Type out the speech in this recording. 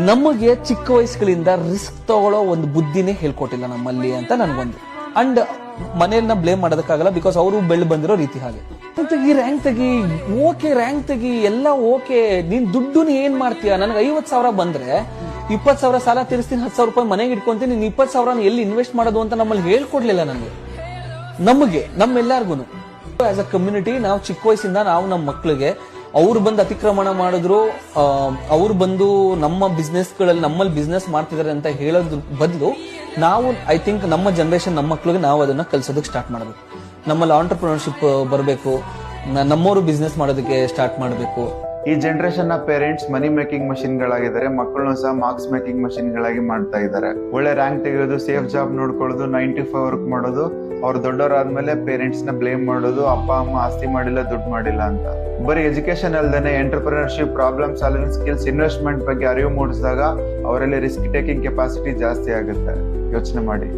ನಮಗೆ ಚಿಕ್ಕ ವಯಸ್ಸುಗಳಿಂದ ರಿಸ್ಕ್ ತಗೊಳ್ಳೋ ಒಂದು ಬುದ್ಧಿನೇ ಹೇಳ್ಕೊಟ್ಟಿಲ್ಲ ನಮ್ಮಲ್ಲಿ ಅಂತ ನನ್ಗೊಂದು. ಅಂಡ್ ಮನೆಯನ್ನ ಬ್ಲೇಮ್ ಮಾಡೋದಕ್ಕಾಗಲ್ಲ, ಬಿಕಾಸ್ ಅವರು ಬೆಳ್ಳಿ ಬಂದಿರೋ ರೀತಿ ಹಾಗೆ. ರ್ಯಾಂಕ್ ತೆಗಿ ಓಕೆ, ರ್ಯಾಂಕ್ ತೆಗಿ ಎಲ್ಲ ಓಕೆ, ನೀನ್ ದುಡ್ಡು ಏನ್ ಮಾಡ್ತೀಯ? ನನಗೆ 50,000 ಬಂದ್ರೆ 20,000 ಸಾಲ ತೀರಿಸ್ತೀನಿ, 10,000 ರೂಪಾಯಿ ಮನೆಗೆ ಇಟ್ಕೊಂತೀನಿ, ನೀನ್ 20,000 ಎಲ್ಲಿ ಇನ್ವೆಸ್ಟ್ ಮಾಡೋದು ಅಂತ ನಮ್ಮಲ್ಲಿ ಹೇಳ್ಕೊಡ್ಲಿಲ್ಲ ನಮಗೆ ನಮ್ಮೆಲ್ಲರಿಗೂ. ಆಸ್ ಅ ಕಮ್ಯುನಿಟಿ ನಾವು ಚಿಕ್ಕ ವಯಸ್ಸಿಂದ ನಾವು ನಮ್ಮ ಮಕ್ಳಿಗೆ ಅವ್ರು ಬಂದು ಅತಿಕ್ರಮಣ ಮಾಡಿದ್ರು, ಅವ್ರು ಬಂದು ನಮ್ಮ ಬಿಸ್ನೆಸ್ಗಳಲ್ಲಿ ನಮ್ಮಲ್ಲಿ ಬಿಸ್ನೆಸ್ ಮಾಡ್ತಿದ್ದಾರೆ ಅಂತ ಹೇಳೋದ್ರ ಬದಲು ನಾವು ಐ ಥಿಂಕ್ ನಮ್ಮ ಜನರೇಷನ್ ನಮ್ಮ ಮಕ್ಳಿಗೆ ನಾವು ಅದನ್ನ ಕಲ್ಸೋದಕ್ಕೆ ಸ್ಟಾರ್ಟ್ ಮಾಡಬೇಕು. ನಮ್ಮಲ್ಲಿ ಆಂಟರ್ಪ್ರಿನರ್ಶಿಪ್ ಬರಬೇಕು, ನಮ್ಮವರು ಬಿಸ್ನೆಸ್ ಮಾಡೋದಕ್ಕೆ ಸ್ಟಾರ್ಟ್ ಮಾಡಬೇಕು. ಈ ಜನರೇಷನ್ ನ ಪೇರೆಂಟ್ಸ್ ಮನಿ ಮೇಕಿಂಗ್ ಮಷಿನ್ ಗಳಾಗಿದ್ದಾರೆ, ಮಕ್ಕಳನ್ನು ಸಹ ಮಾರ್ಕ್ಸ್ ಮೇಕಿಂಗ್ ಮಷಿನ್ ಗಳಾಗಿ ಮಾಡ್ತಾ ಇದ್ದಾರೆ. ಒಳ್ಳೆ ರ್ಯಾಂಕ್ ತೆಗೆಯೋದು, ಸೇಫ್ ಜಾಬ್ ನೋಡ್ಕೊಳ್ಳೋದು, 9 to 5 ವರ್ಕ್ ಮಾಡೋದು, ಅವ್ರು ದೊಡ್ಡವರಾದ್ಮೇಲೆ ಪೇರೆಂಟ್ಸ್ ನ ಬ್ಲೇಮ್ ಮಾಡೋದು, ಅಪ್ಪ ಅಮ್ಮ ಆಸ್ತಿ ಮಾಡಿಲ್ಲ ದುಡ್ಡು ಮಾಡಿಲ್ಲ ಅಂತ. ಬರೀ ಎಜುಕೇಶನ್ ಅಲ್ದೇನೆ entrepreneurship, problem solving skills, investment ಬಗ್ಗೆ ಅರಿವು ಮೂಡಿಸಿದಾಗ ಅವರಲ್ಲಿ ರಿಸ್ಕ್ ಟೇಕಿಂಗ್ ಕೆಪಾಸಿಟಿ ಜಾಸ್ತಿ ಆಗುತ್ತೆ. ಯೋಚನೆ ಮಾಡಿ.